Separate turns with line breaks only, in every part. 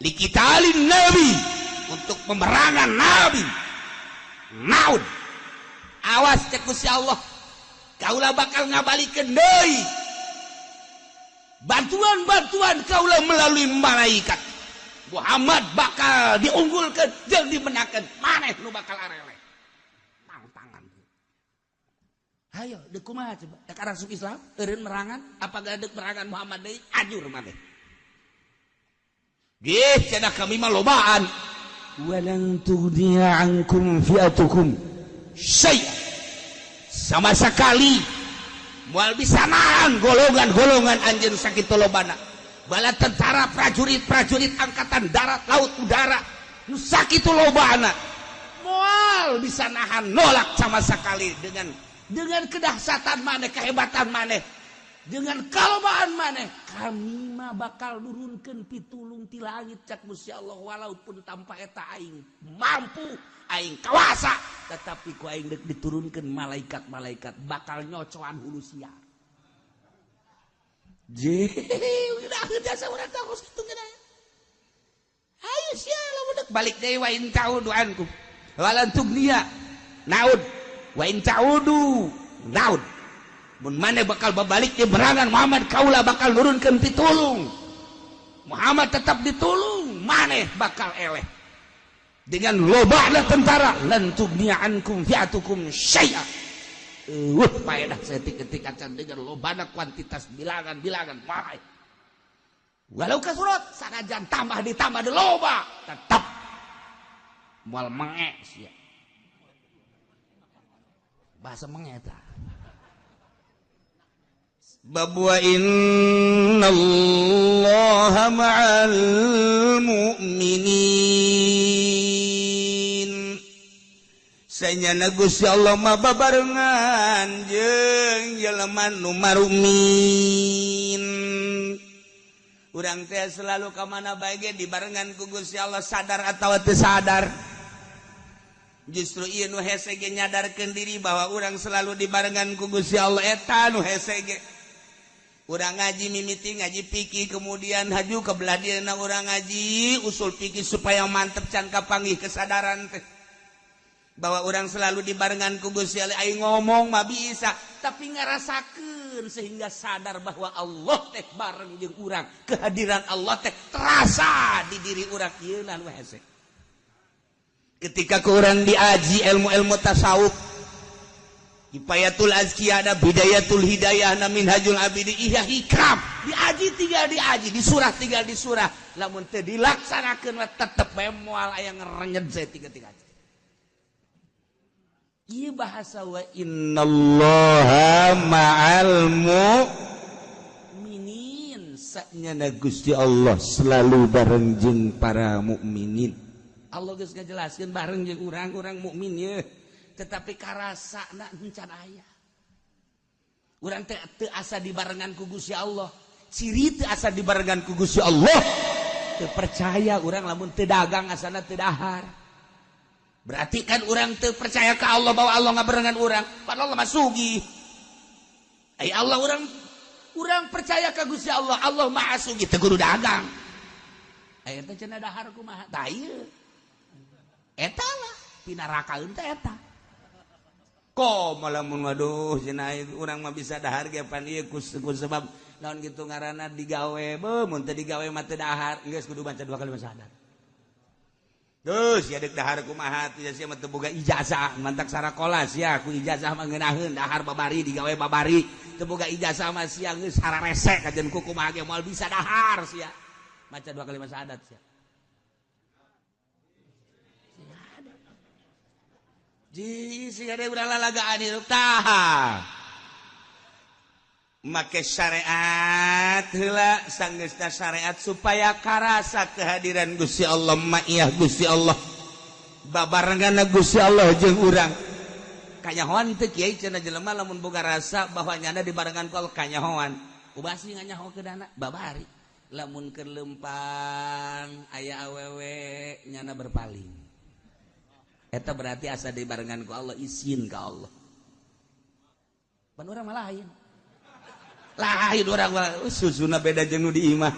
liqitalin nabi, untuk pemerangan nabi. Naud awas cek Gusti Allah, kaulah bakal ngabalikeun deui bantuan-bantuan kaulah melalui malaikat. Muhammad bakal diunggulkeun jeung dimenangkeun, maneh nu bakal arele tantangan. Hayo deuk kumaha coba dak arasuk Islam eureun merangan apa gadek merangan Muhammad deui ajur maneh. Gih cenah kami mah lobaan. Walan tughniya ankum fi'atukum syai'a, sama sekali moal bisa nahan golongan-golongan anjeun sakitu lobana. Bala tentara, prajurit-prajurit angkatan darat, laut, udara nu sakitu lobana moal bisa nahan nolak sama sekali dengan kedahsyatan maneh, kehebatan maneh, dengan kalobaan maneh. Kami mah bakal nurunkeun pitulung ti langit cak Gusti Allah, walaupun tanpa eta aing mampu, aing kawasa, tetapi ku aing deuk diturunkeun malaikat-malaikat bakal nyocoan hulu siar. Udah biasa urang takos kitu geus. Ayo sia lamun deuk balik deui wa in ta'udu ankum walan tugniya naud wa in ta'udu naud. Mun maneh bakal babalik di berangan Muhammad, kaulah bakal nurunkeun pitulung. Muhammad tetap ditulung, maneh bakal eleh. Dengan lobana tentara, lan tugniya ankum fi'atukum syai'a. Paedah setik-etik acan dengan lobana kuantitas bilangan-bilangan maneh. Walau kasurot sanajan tambah ditambah de loba, tetap moal menge sia. Bahasa menge eta. Bahwa innallaha ma'al mu'minin, sanyana Gusti Allah mah babarengan jeung jelema nu marumin. Urang teh selalu ka mana bae ge dibarengan ku Gusti Allah, sadar atawa teu sadar. Justru ieu nu hese ge nyadarkeun diri bahwa urang selalu dibarengan ku Gusti Allah, eta nu hese ge. Urang ngaji mimiti ngaji fikih, kemudian haju ke belah dieuna urang ngaji usul fikih supaya mantep can kapanggih kesadaran teh bahwa urang selalu dibarengan ku Gusti Allah. Aing ngomong mah bisa, tapi ngarasakeun sehingga sadar bahwa Allah teh bareng jeung urang, kehadiran Allah teh terasa di diri urang. Ieu nan we hese. Ketika ke urang diaji ilmu-ilmu tasawuf, Kifayatul Azkiyah ada Bidayatul Hidayah na Minhajul Abidin Ihya Hikam, diaji tinggal diaji, disurah tinggal disurah, lamun teu dilaksanakeun mah tetep bae moal aya ngarenyed saeutik-eutik aja. Ieu bahasa wa innallaha ma'al mu'minin, saknyana Gusti Allah selalu bareng jeung para mukminin. Allah geus ngajelaskeun bareng jeung urang-urang mukmin ye. Tetapi karasa nak encan aya. Urang teh teu asa dibarengan ku Gusti Allah. Ciri teu asa dibarengan ku Gusti Allah, teu percaya urang lamun teu dagang asana teu dahar. Berarti kan urang teu percaya ka Allah bahwa Allah ngabarengan urang, padahal Allah mah sugih. Ai Allah urang percaya ka Gusti Allah, Allah Maha Sugih teu kudu dagang. Aya teh cenah dahar kumaha? Tah ieu. Eta lah pinarakaeun teh eta. Ko malah mun waduh cenah urang mah bisa dahar ge pan ieu ku sebab naon kitu ngaranna digawe beuh mun teu digawe mah teu dahar geus kudu baca 2 kali syahadat. Terus ya deuk dahar kumaha teh sia mah teu boga ijazah mantak sarakola sia ku ijazah mah ngeunaheun dahar babari digawe babari teu boga ijazah mah sia geus sararese kajen ku kumaha ge moal bisa dahar sia maca 2 kali syahadat sia. Jisi ada urang lalagaan hidup taha make syariat heula sanggeusna syariat supaya karasa kehadiran Gusti Allah, ma'iyah Gusti Allah, babarenganna Gusti Allah jeung urang. Kanyahoan teu kiai cenah jelema lamun boga rasa bahwa nyana dibarengan ku Allah kanyahoan. Ubasi nganyahokeunana babari. Lamun keur leumpang aya awewe nyana berpaling. Eta berarti asa dibarengan ku Allah, izin ka Allah. Pan urang mah lain. Lain urang mah susuna beda jeung nu di imah.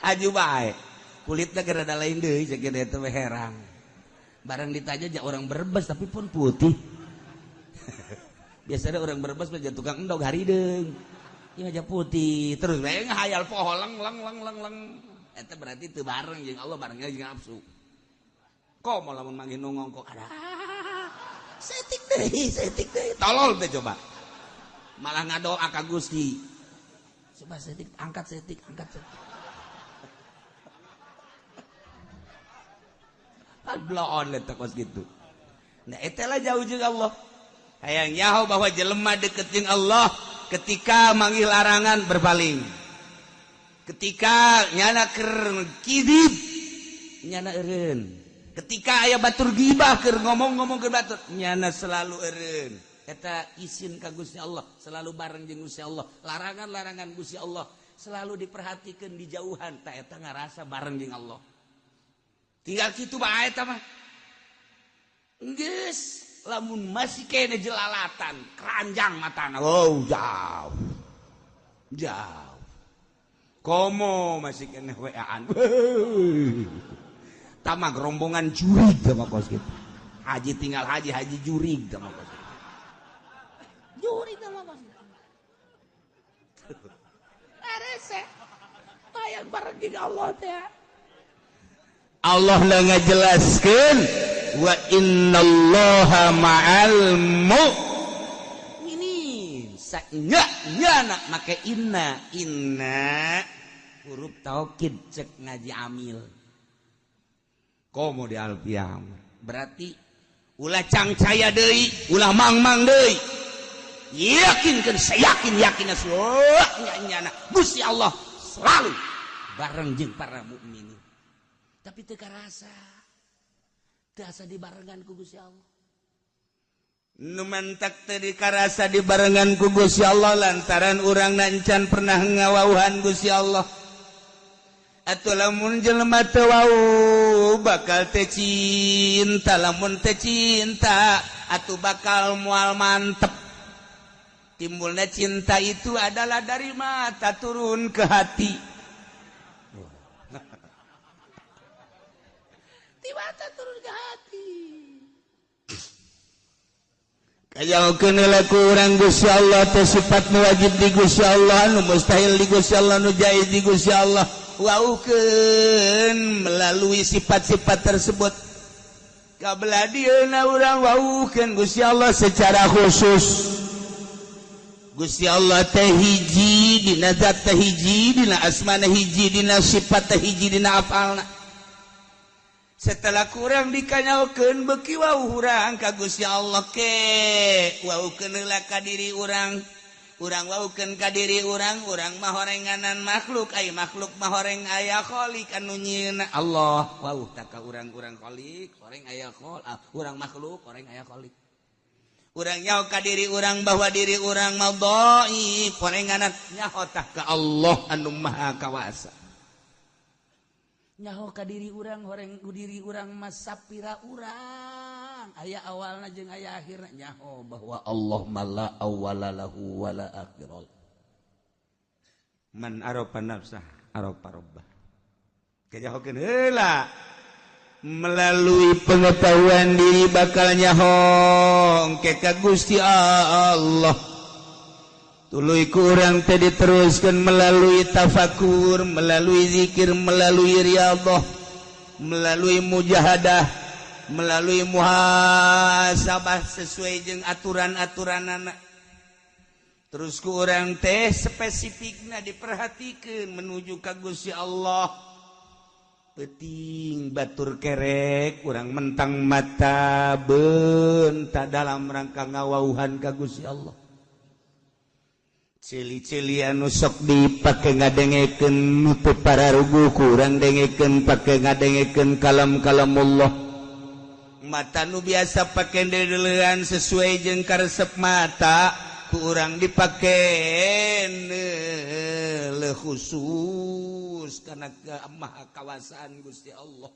aju bae kulitnya gerada lain deui cek eta teh herang barang ditanya aja orang Brebes tapi pun putih biasanya orang Brebes mah tukang endog harideung ieu aja putih terus bae ngahayal poho leng eta berarti teu bareng jeung Allah barengnya jeung nafsu komo lamun manggih nu ngongkok ada setik deui tolol teh coba malah ngadoa ka Gusti coba setik angkat setik bloon eta kos gitu nah eta lah jauh jeung Allah hayang nyaho bahwa jelema deket jeung Allah ketika manggil larangan berpaling ketika nyana keur kidib nyana eureun ketika aya batur gibah keur ngomong keur batur nyana selalu eureun eta izin ka Gusti Allah selalu bareng jeung Gusti Allah larangan Gusti Allah selalu diperhatikeun di jauhan ta eta ngarasa bareng jeung Allah tinggal kitu bae eta mah geus lamun masih kene jelalatan keranjang matana jauh komo masih kene weaan tamah rombongan jurig sama kos gitu haji tinggal haji jurig sama kos gitu jurig sama kos gitu arese bayang bareng jeung Allah teh Allah lah ngajelaskeun wa innallaha ma'al mu'minin saengga make inna huruf taukid cek ngaji amil komo di alfiam berarti ulah cangcaya deui ulah mangmang deui yakinkeun sayakin nyana Gusti Allah selalu bareng jeung para mukminin tapi teu karasa teu asa dibarengan ku Gusti Allah nu mantak teu dikarasa dibarengan ku Gusti Allah lantaran urang nancan pernah ngawauhan Gusti Allah atuh lamun jelema teu wau bakal teu cinta lamun teu cinta atuh bakal moal mantep timbulna cinta itu adalah dari mata turun ke hati mata turun ke hati kayaokeun laku urang Gusti Allah teh sifat nu wajib di Gusti Allah nu mustahil di Gusti Allah nu jaiz di Gusti Allah waukeun melalui sifat-sifat tersebut kabladieuna urang waukeun Gusti Allah secara khusus Gusti Allah teh hiji dina zat teh hiji dina asmana hiji dina sifat teh hiji dina afalna setelah kurang dikanyaokeun beuki wau urang ka Gusti Allah ke waukeun heula ka diri urang waukeun ka diri urang mah horenganan makhluk ai makhluk mah horeng aya khaliq anu nyieunna Allah wau tak ka urang khaliq horeng aya khol urang makhluk horeng aya khaliq urang nyaho ka diri urang bahwa diri urang mah dhaif horenganan nyaho tah ka Allah anu maha kawasa nyaho ka diri urang horeng diri urang mah sapira urang aya awalna jeung aya akhirna nyaho bahwa Allah mala awwala lahu wala akhirah man arafa nafsah arafa rabbah kajahokeun heula melalui pengetahuan diri bakal nyaho engke ka Gusti Allah tuluy ku urang teh diteruskeun melalui tafakur, melalui zikir, melalui riyadhah, melalui mujahadah, melalui muhasabah sesuai jeung aturan-aturanana. Terus ku urang teh spesifikna diperhatikeun menuju ka Gusti Allah. Peuting batur kerek urang mentang mata beunta dalam rangka ngawauhan ka Gusti Allah. Cili-cili anu sok dipake ngadengekeun nutup para rugu kurang dengekeun pake ngadengekeun kalam-kalamullah mata nu biasa pake deleuan sesuai jeung karesep mata kurang dipake le khusus kana maha kawasaan Gusti Allah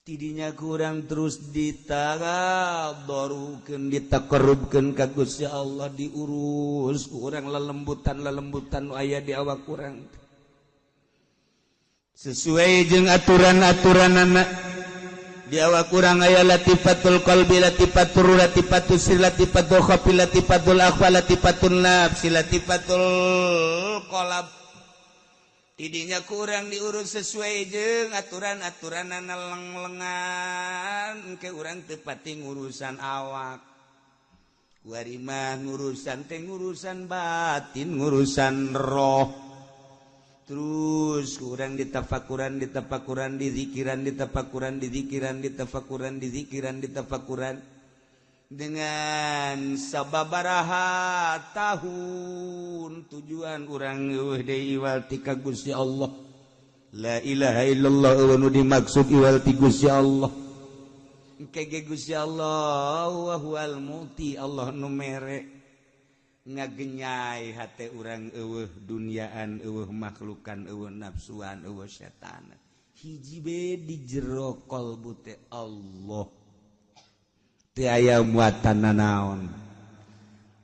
tidinya kurang terus ditagadorukeun ditakarrubkeun ka Gusti Allah diurus kurang lelembutan nu aya di awak kurang sesuai jeung aturan-aturan anak diawa kurang aya latifatul qalbi latifatul latifatul sir latifatul khafi latifatul akhfa latifatul nafsi latifatul qalb tidinya kurang diurus sesuai jeung aturan-aturan leng-lengan ke urang teu pati ngurusan awak kuari mah ngurusan teh ngurusan batin ngurusan roh. Terus kurang ditafakuran dizikiran ditafakuran dengan sababaraha tahun tujuan urang eueuh deui iwal ti ka Gusti Allah la ilaha illallah nu dimaksud iwal ti Gusti Allah engke Gusti Allah wa huwal muti Allah nu mere ngagenyai hate urang eueuh dunyaan eueuh makhlukan eueuh nafsuan eueuh setan hiji be di jero qalbu teh Allah teu aya muatan nanaon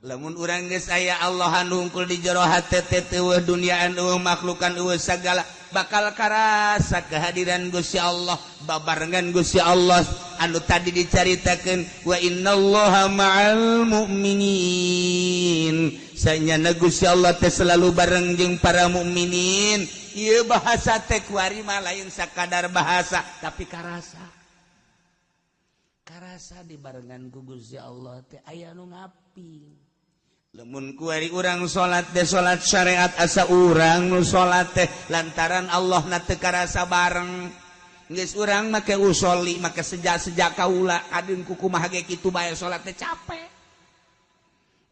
lamun urang geus aya Allah anu hungkul di jero hate teh eueuh dunyaan eueuh makhlukan eueuh sagala bakal karasa kehadiran Gusti Allah babarengan Gusti Allah anu tadi dicaritakeun wa innallaha ma'al mu'minin saenyana Gusti Allah teh selalu bareng jeung para mukminin ieu bahasa teh kuari mah lain sakadar bahasa tapi karasa dibarengan ku Gusti Allah teh aya nu ngaping lamun kuari urang salat teh salat syariat asa urang nu salat teh lantaran Allah na teu karasa bareng geus urang make usolli make sejak kaula kadeung kumaha ge kitu bae salat teh capek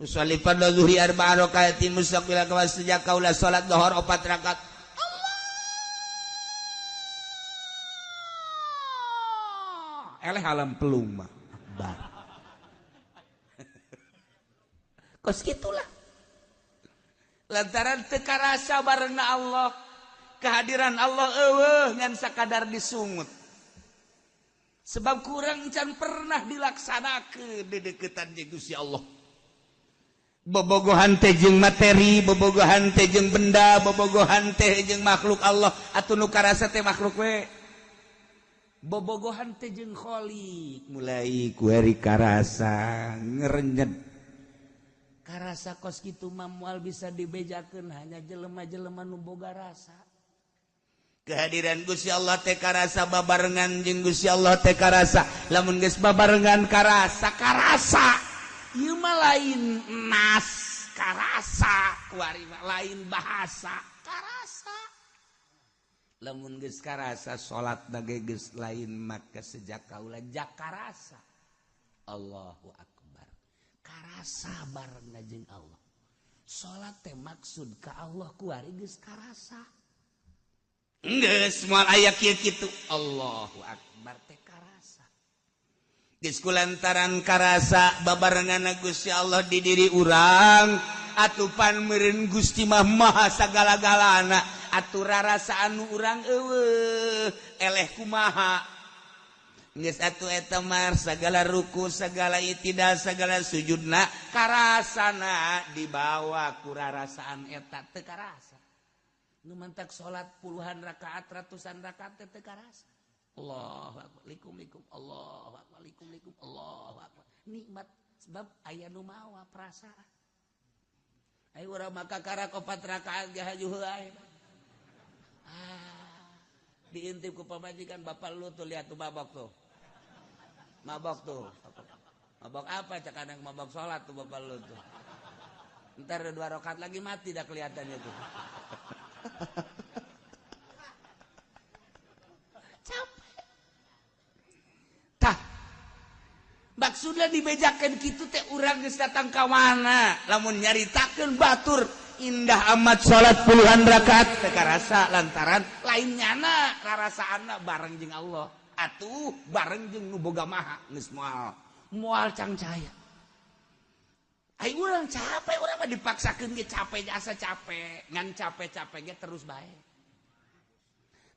usolli fardhu zuhri arba'a rakaatin mustaqbil ka sejak kaula salat zuhur 4 rakaat Allah eleh alam pelung mah bar kos gitulah lantaran teu karasa barengna Allah kehadiran Allah eueuh ngan sakadar disungut sebab kurang can pernah dilaksanakeun di deukeutan jeung Gusti Allah bobogohan teh jeung materi bobogohan teh jeung benda bobogohan teh jeung makhluk Allah atuh nu karasa teh makhluk we bobogohan teh jeung khaliq mulai kuari karasa ngerenyet karasa kos kitu mah moal bisa dibejakeun hanya jelema-jelema nu boga rasa kehadiran Gusti Allah teh karasa babarengan jeung Gusti Allah teh karasa lamun geus babarengan karasa ieu mah lain nas karasa kuari mah lain bahasa karasa lamun geus karasa salat bage geus lain maka sejak kaula jak karasa Allahu akbar karasa bareng jeung Allah salat teh maksud ka Allah kuari geus karasa geus moal aya kieu kitu Allahu akbar teh karasa geus kulantaran karasa babarengan Gusti Allah di diri urang atupan meureun Gusti mah maha sagala-galana atuh rarasaan nu urang eueuh eleh kumaha geus atuh eta mah sagala ruku sagala itidal sagala sujudna karasana dibawa ku rarasaan eta teu karasa nu mantak salat puluhan rakaat ratusan rakaat teu karasa Allahu akbar likum Allahu akbar likum Allahu akbar nikmat sebab aya nu mawa perasaan aya urang maka karak 4 rakaat gahajuh ae diintip ku pamajikan bapak lu tuh lihat tuh mabok tuh mabok apa cak kadang mabok sholat tuh bapak lu tuh ntar 2 rakaat lagi mati dah kelihatannya tuh capek tah maksudnya dibejakan gitu teh urang geus datang ka mana lamun nyaritakeun batur indah amat sholat puluhan rakaat teu karasa lantaran lain nyana rarasaanna bareng jeung Allah atuh bareng jeung nu boga maha geus moal cangcaya ai urang capek urang mah dipaksakeun ge capek asa capek ngan capek-capek ge terus bae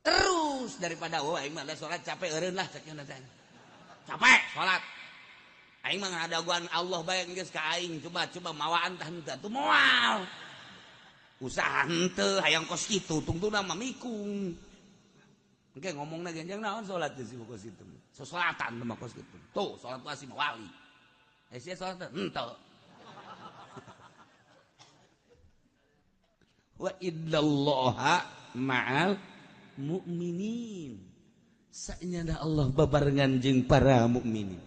terus daripada aing mah da salat capek eureun lah ceuk teh capek salat aing mah ngadaguan Allah bae geus ka aing coba mawaan tah henteu tuh moal usaha henteu hayang kos kitu tungtuna mah mikung Engke ngomongna genjang naon salat di kos itu. Salatan mah kos itu. Tuh salat wasi mah wali. Sia salat henteu. Wa iddallaha ma'al mu'minin. Saenyana Allah babarengan jeung para mukminin.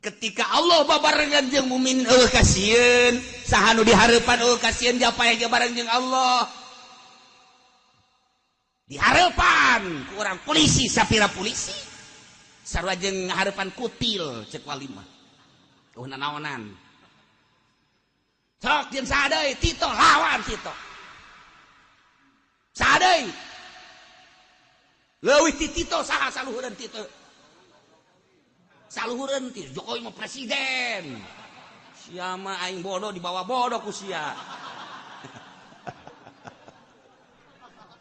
Ketika Allah babarengan jeung mukminin kasieun, saha nu dihareupan kasieun japae ge bareng jeung Allah. Dihareupan ku urang polisi sapira polisi. Sarua jeung ngahareupan kutil cek walimah. Nanaonan. Sok jeung saha deui Tito lawan Tito. Saha deui? Leuwih ti Tito saha saluhureun Tito? Saluhureun ti Jokowi mah presiden. Sia mah aing bodoh dibawa bodoh ku sia.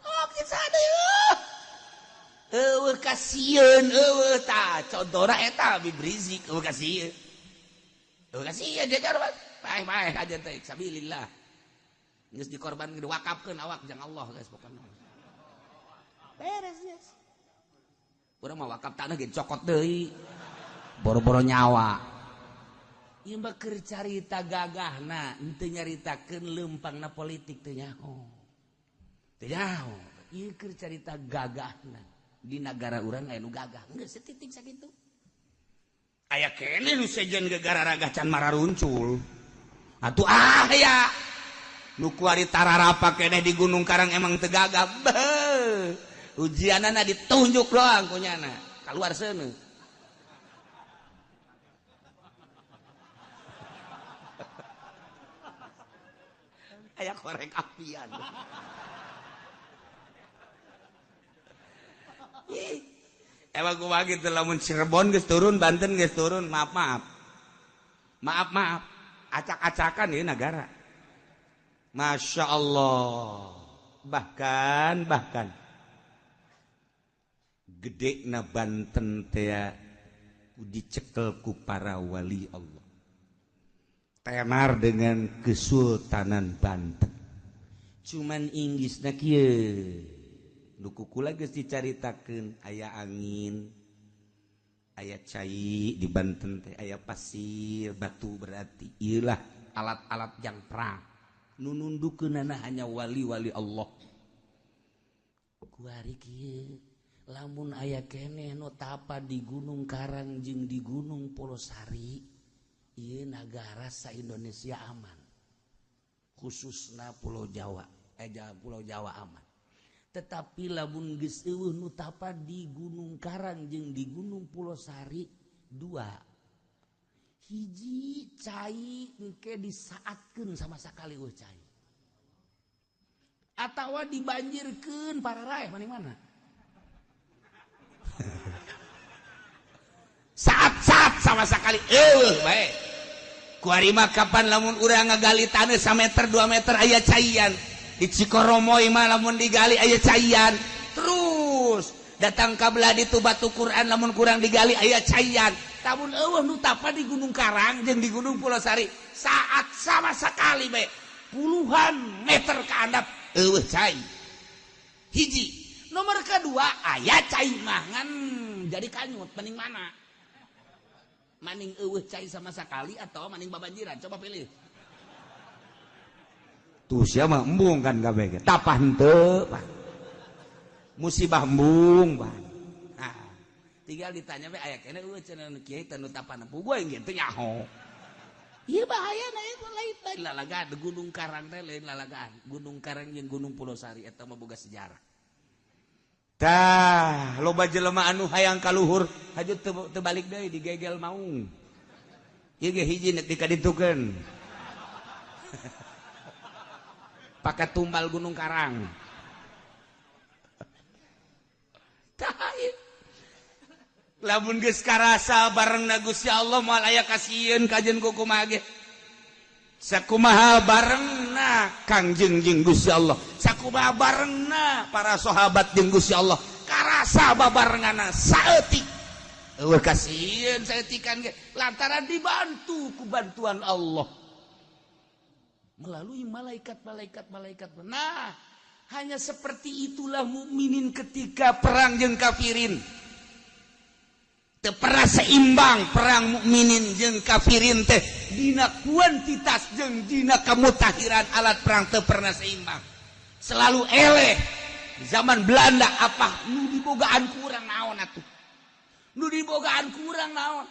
Oh, kieu saha deui? Eueuh kasieun eueuh tah contohna eta Habib Rizik eueuh kasieun. Eueuh kasieun jajar bae aja teh sabilillah. Geus dikorban diwakafkeun awak jang Allah guys pokona. Beres guys. Urang mah wakaf tanah ge cokot deui. Boro-boro nyawa. Ieu mah keur carita gagahna, henteu nyaritakeun leumpangna politik teu nyaho. Teu nyaho. Ieu keur carita gagahna. Di negara urang aya nu gagah, geus setitik sakitu. Aya keneh nu sejen gegara can mararuncul. Atuh aya nu kuari tararapa keneh di Gunung Karang emang teu gagah. Ujianana ditunjuk doang kunyana. Kaluar seuneu. Aya korek apian. Emang kumaha kitu lamun Cirebon geus turun, Banten geus turun, maaf. Acak-acakan ieu negara. Masya Allah. Bahkan gedena Banten teh dicekel ku para wali Allah. Tenar dengan Kesultanan Banten. Cuman inggisna kieu. Nu kukula geus dicaritakeun aya angin, aya cai di Banten teh, aya pasir, batu berarti ieulah alat-alat jang perang. Nu nundukeunana hanya wali-wali Allah. Kuari kieu lamun aya keneh nu tapa di Gunung Karang jeung di Gunung Polosari, ieu nagara sa-Indonesia aman. Khususna Pulau Jawa, Pulau Jawa aman. Tetapi lamun geus eueuh nu tapa di Gunung Karang jeung di Gunung Pulosari dua. Hiji cai engke disaatkeun sama sakali eueuh cai. Atawa dibanjirkeun pararae mana-mana. Saat-saat sama sakali eueuh bae. Kuari mah kapan lamun urang ngagali taneuh 1 meter 2 meter aya caian. Di Cikoromoy mah lamun digali aya caian. Terus datang kabelah ditu batu Quran lamun kurang digali aya caian. Tamun eueuh nu tapa di Gunung Karang jeung di Gunung Pulosari saat sama sekali bae puluhan meter ke handap eueuh cai. Hiji. Nomor kedua aya cai mangan jadi kanyut mending mana? Maning eueuh cai sama sekali atau maning babanjiran? Coba pilih. Tuh sia mah embung kan kabeh ge. Tapah henteu, Pak. Musibah embung, Pak. Nah, tinggal ditanya we aya keneh eueuh cenah kieu teh nu tapana puguh ge teu nyaho. Ieu bahayana ieu lain lalagaan Gunung Karang teh lain lalagaan. Gunung Karang jeung Gunung Pulosari eta mah boga sejarah. Tah, loba jelema anu hayang kaluhur hajut teu balik deui digegel maung. Ieu ge hiji nek dikaditukeun. Pakai tumbal Gunung Karang. Lamun geus karasa barengna Gusti Allah moal aya kasieun kajen kumaha ge. Sakumaha barengna Kangjeng jeung Gusti Allah. Sakumaha barengna para sahabat jeung Gusti Allah. Karasa babarengana saeutik. Eueuh kasieun saeutikan ge lantaran dibantu ku bantuan Allah. Melalui malaikat. Nah, Hanya seperti itulah mukminin ketika perang jeung kafirin. Teu pernah seimbang perang mukminin jeung kafirin teh dina kuantitas jeung dina kamutahiran alat perang teu pernah seimbang. Selalu eleh. Zaman Belanda apa nu dibogaan kurang naon atuh. Nu dibogaan kurang naon.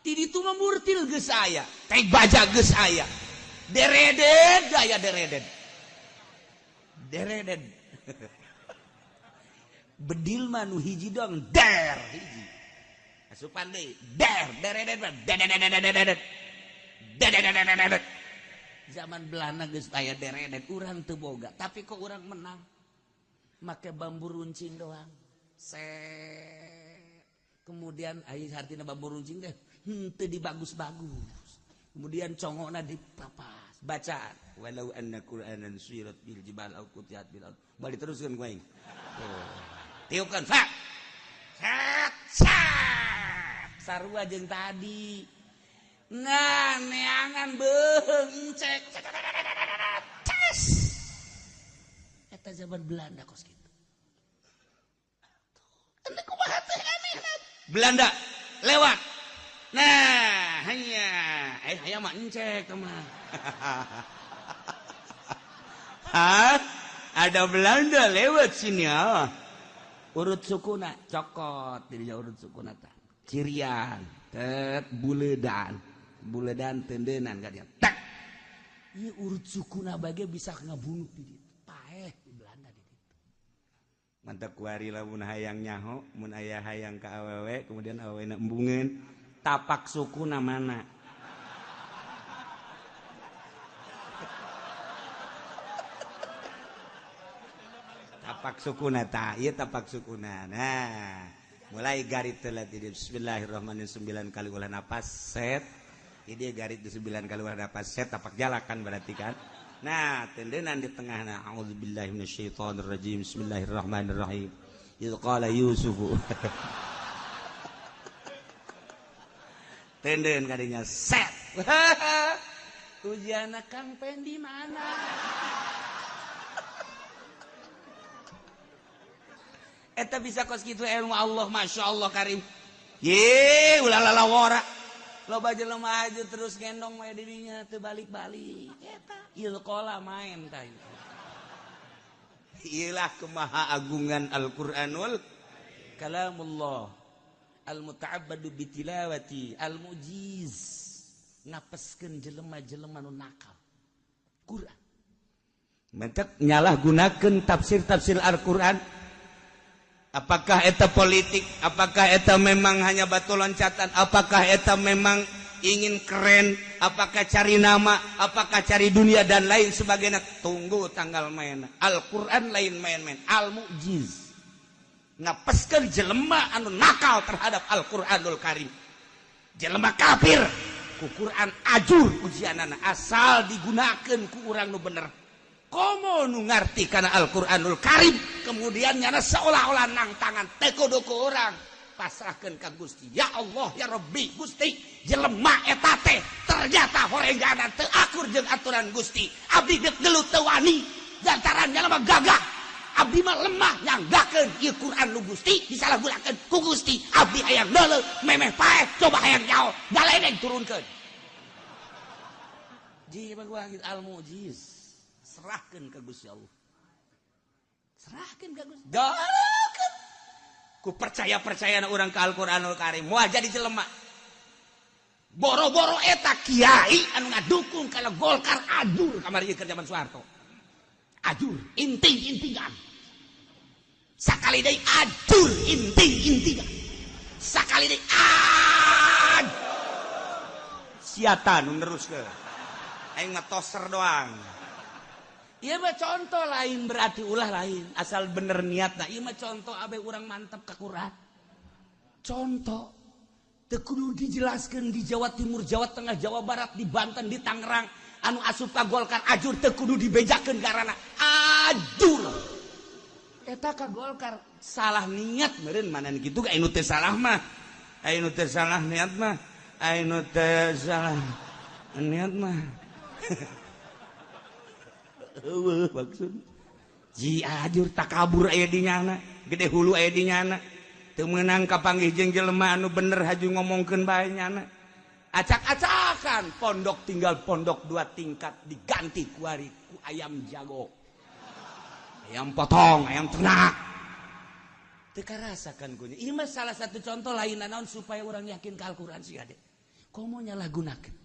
Ti ditu mah murtil geus aya, teh baja geus aya. Dereden gaya dereden. Dereden. Bedil mah nu hiji dong der hiji. Asupan deui der dereden mah dedet. Zaman Belanda geus aya dereden urang teu boga, tapi kok urang menang. Make bambu runcing doang. Kemudian aya hartina bambu runcing teh henteu dibagus-bagus. Kemudian congona dipapas, bacaan walau anna qur'anan suyirat bil jibal au qutiat bil ard. Bal diteruskeun ku aing. Tiupkeun fa. Sarua jeung tadi. Nah, neangan beung cek. Tes. Eta zaman Belanda kos kitu. Ente kumaha teh aneh. Belanda lewat. Nah, hanya aya mah encek mah. Hah? Ada Belanda lewat sini ya. Urut sukuna cokot, dirinya urut sukuna tah. Cirian, buledan. Buledan tendenan ka dia. Tak. Ieu urut sukuna bage bisa ngabunuh di ditu. Paeh di Belanda di ditu. Mantap kuari lamun hayang nyaho, mun aya hayang ka awewe, kemudian awewena embungeun. Tapak suku mana? Tapak suku nata, iya tapak suku nah, mulai garit telah di Bismillahirrahmanirrahim 9 kali ulah napas set, ini garit di 9 kali ulah napas set, tapak jalakan berarti kan? Nah, tendenan di tengah nah, A'udzubillahi minasyaitonirrajim, Bismillahirrahmanirrahim. Idz qala Yusufu. Tenden kadinya set. Ujian Kang Pen di mana? Eta bisa kos kitu ilmu Allah, Masya Allah karim. Ye, ulah lalawara. Loba jelema aja terus gendong we dirinya teu balik-balik. Eta ieu kola main tah. Iyalah kumaha agungan Al-Qur'anul kalamullah. Al-muta'abbadu bitilawati al-mujiz ngapeskeun jelema-jelema nu nakal Quran. Mentek nyalah gunakeun tafsir-tafsir Al-Qur'an. Apakah eta politik? Apakah eta memang hanya batu loncatan? Apakah eta memang ingin keren? Apakah cari nama? Apakah cari dunia dan lain sebagainya? Tunggu tanggal main. Al-Qur'an lain main-main. Al-mujiz ngapeskeun jelema anu nakal terhadap Al-Qur'anul Karim. Jelema kafir ku Quran ajur ujianana asal digunakeun ku urang nu bener. Komo nu ngarti kana Al-Qur'anul Karim kemudian nyana seolah-olah nang tangan teu kudu ku urang pasrahkeun ka Gusti. Ya Allah ya Rabbi Gusti jelema eta teh ternyata horenganan teu akur jeung aturan Gusti. Abdi deuk gelut teu wani lantaran jelema gagah. Abdi mah lemah nyanggakeun ieu Quran lu Gusti disalahgunakeun ku Gusti. Abdi hayang deuleu memeh paeh coba hayang nyaho daleneng turunkeun. Ji bagwagit al-mujiz serahkeun ka Gusti Allah. Serahkeun ka Gusti. Dalekeun. Ku percaya-percayana urang ka Al-Qur'anul Karim moal jadi jelema. Boro-boro eta kiai anu ngadukung kana Golkar ajur kamari keur zaman Soeharto. Ajur inting-intingan sakali deui ajur inting-intingan sakali deui siatan nu neruskeun aing mah toser doang. Ieu mah contoh lain berarti ulah lain asal bener niatna. Ieu mah contoh abe urang mantep ka Quran. Contoh teu kudu dijelaskeun di Jawa Timur, Jawa Tengah, Jawa Barat, di Banten, di Tangerang anu asup ka Golkar ajur teu kudu dibejakeun garana ajur eta ka Golkar salah niat meureun manan kitu ka anu teu salah mah anu teu salah niat mah anu teu salah niat mah eueuh maksud ji ajur takabur aya di nyana gede hulu aya di nyana teu meunang kapanggih jeung jelema anu bener haju ngomongkeun bae nyana acak-acakan pondok tinggal pondok 2 tingkat diganti ku ayam jago ayam potong ayam ternak teu karasakan kunya ieu mah salah satu contoh lain naon supaya orang yakin ka Al-Qur'an sih ade komo nyalahgunakeun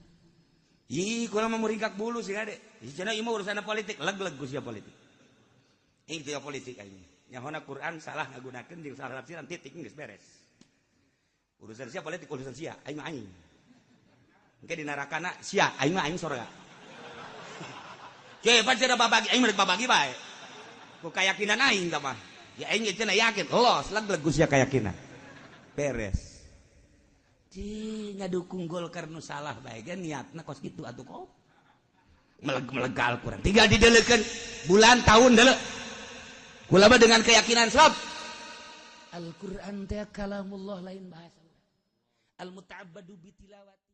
ih kula mah muringkak bulu sih ade cenah ieu mah urusan politik leg-leg ku sia politik itu ya politik aing nyahona Quran salah ngagunakeun jeung salah tafsiran titik geus beres urusan sia politik urusan sia aing mah aing engke di narakana sia aing mah aing sorga ge pancen babagi aing mah babagi bae ku keyakinan aing tah mah ya aing cenah yakin los leg-leg ku sia keyakinan beres di ngadukung Golkar nu salah bae ge niatna kos kitu atuh kok meleg Al-Qur'an tinggal dideulekeun bulan tahun deuleu kula mah dengan keyakinan sob Al-Qur'an teh kalamullah lain bahasa al-muta'abbadu bi tilawati